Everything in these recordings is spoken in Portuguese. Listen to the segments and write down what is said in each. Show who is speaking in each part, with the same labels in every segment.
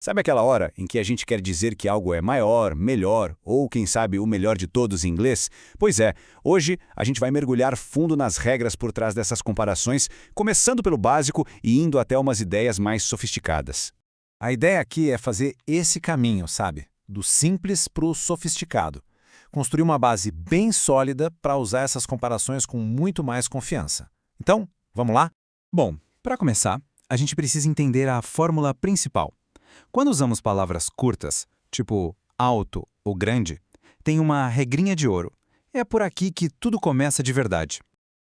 Speaker 1: Sabe aquela hora em que a gente quer dizer que algo é maior, melhor ou, quem sabe, o melhor de todos em inglês? Pois é, hoje a gente vai mergulhar fundo nas regras por trás dessas comparações, começando pelo básico e indo até umas ideias mais sofisticadas.
Speaker 2: A ideia aqui é fazer esse caminho, sabe? Do simples para o sofisticado. Construir uma base bem sólida para usar essas comparações com muito mais confiança. Então, vamos lá?
Speaker 3: Bom, para começar, a gente precisa entender a fórmula principal. Quando usamos palavras curtas, tipo alto ou grande, tem uma regrinha de ouro. É por aqui que tudo começa de verdade.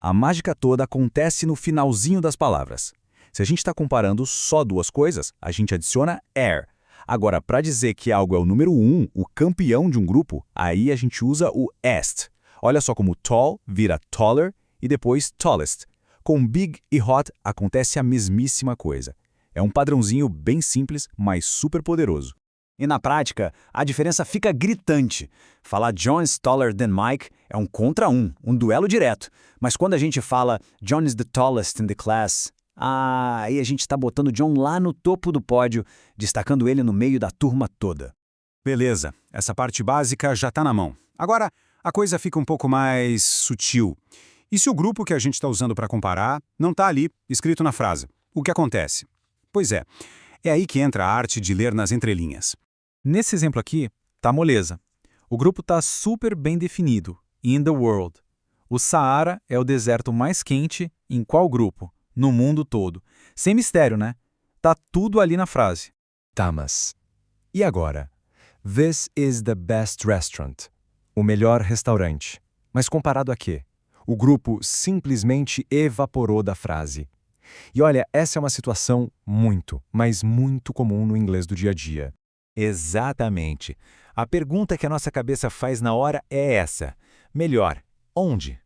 Speaker 1: A mágica toda acontece no finalzinho das palavras. Se a gente está comparando só duas coisas, a gente adiciona er. Agora, para dizer que algo é o número 1, o campeão de um grupo, aí a gente usa o est. Olha só como tall vira taller e depois tallest. Com big e hot acontece a mesmíssima coisa. É um padrãozinho bem simples, mas super poderoso.
Speaker 4: E na prática, a diferença fica gritante. Falar John is taller than Mike é um contra um duelo direto. Mas quando a gente fala John is the tallest in the class, aí a gente está botando John lá no topo do pódio, destacando ele no meio da turma toda.
Speaker 2: Beleza, essa parte básica já está na mão. Agora, a coisa fica um pouco mais sutil. E se o grupo que a gente está usando para comparar não está ali, escrito na frase? O que acontece? Pois é aí que entra a arte de ler nas entrelinhas.
Speaker 3: Nesse exemplo aqui, tá moleza. O grupo tá super bem definido, in the world. O Saara é o deserto mais quente em qual grupo? No mundo todo. Sem mistério, né? Tá tudo ali na frase.
Speaker 5: Tá, mas e agora? This is the best restaurant. O melhor restaurante. Mas comparado a quê? O grupo simplesmente evaporou da frase. E olha, essa é uma situação muito, mas muito comum no inglês do dia a dia.
Speaker 2: Exatamente. A pergunta que a nossa cabeça faz na hora é essa. Melhor, onde?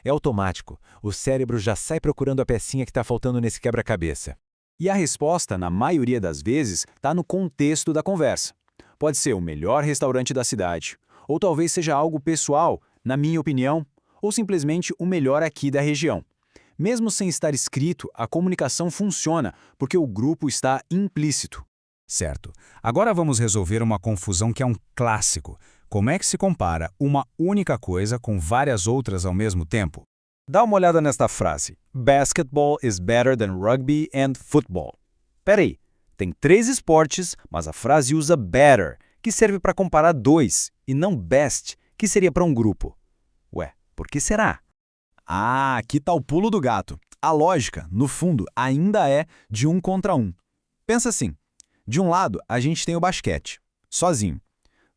Speaker 2: É automático. O cérebro já sai procurando a pecinha que está faltando nesse quebra-cabeça. E a resposta, na maioria das vezes, está no contexto da conversa. Pode ser o melhor restaurante da cidade, ou talvez seja algo pessoal, na minha opinião, ou simplesmente o melhor aqui da região. Mesmo sem estar escrito, a comunicação funciona, porque o grupo está implícito.
Speaker 1: Certo. Agora vamos resolver uma confusão que é um clássico. Como é que se compara uma única coisa com várias outras ao mesmo tempo?
Speaker 4: Dá uma olhada nesta frase. Basketball is better than rugby and football. Peraí, tem 3 esportes, mas a frase usa better, que serve para comparar 2, e não best, que seria para um grupo. Ué, por que será?
Speaker 2: Aqui está o pulo do gato. A lógica, no fundo, ainda é de 1 contra 1. Pensa assim, de um lado a gente tem o basquete, sozinho.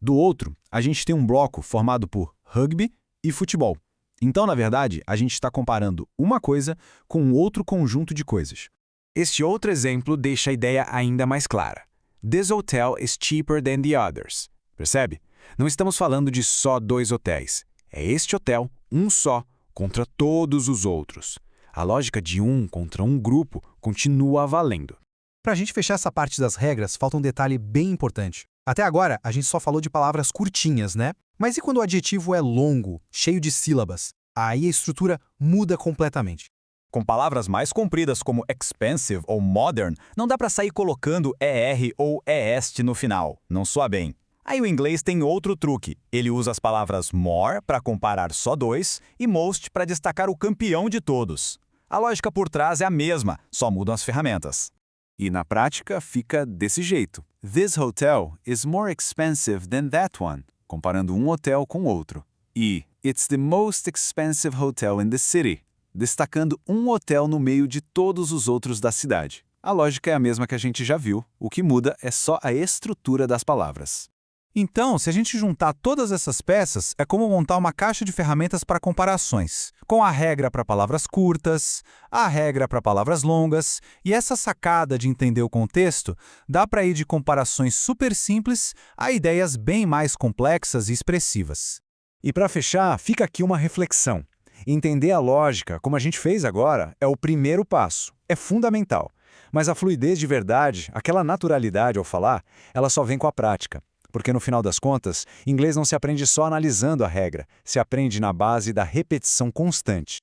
Speaker 2: Do outro, a gente tem um bloco formado por rugby e futebol. Então, na verdade, a gente está comparando uma coisa com outro conjunto de coisas.
Speaker 3: Este outro exemplo deixa a ideia ainda mais clara. This hotel is cheaper than the others. Percebe? Não estamos falando de só 2 hotéis. É este hotel, um só, contra todos os outros. A lógica de um contra um grupo continua valendo.
Speaker 6: Para a gente fechar essa parte das regras, falta um detalhe bem importante. Até agora, a gente só falou de palavras curtinhas, né? Mas e quando o adjetivo é longo, cheio de sílabas? Aí a estrutura muda completamente.
Speaker 4: Com palavras mais compridas como expensive ou modern, não dá para sair colocando ER ou EST no final. Não soa bem. Aí o inglês tem outro truque. Ele usa as palavras more para comparar só 2 e most para destacar o campeão de todos. A lógica por trás é a mesma, só mudam as ferramentas.
Speaker 2: E na prática fica desse jeito. This hotel is more expensive than that one, comparando um hotel com outro. E it's the most expensive hotel in the city, destacando um hotel no meio de todos os outros da cidade. A lógica é a mesma que a gente já viu, o que muda é só a estrutura das palavras.
Speaker 3: Então, se a gente juntar todas essas peças, é como montar uma caixa de ferramentas para comparações, com a regra para palavras curtas, a regra para palavras longas, e essa sacada de entender o contexto dá para ir de comparações super simples a ideias bem mais complexas e expressivas.
Speaker 1: E para fechar, fica aqui uma reflexão. Entender a lógica, como a gente fez agora, é o primeiro passo, é fundamental. Mas a fluidez de verdade, aquela naturalidade ao falar, ela só vem com a prática. Porque, no final das contas, inglês não se aprende só analisando a regra, se aprende na base da repetição constante.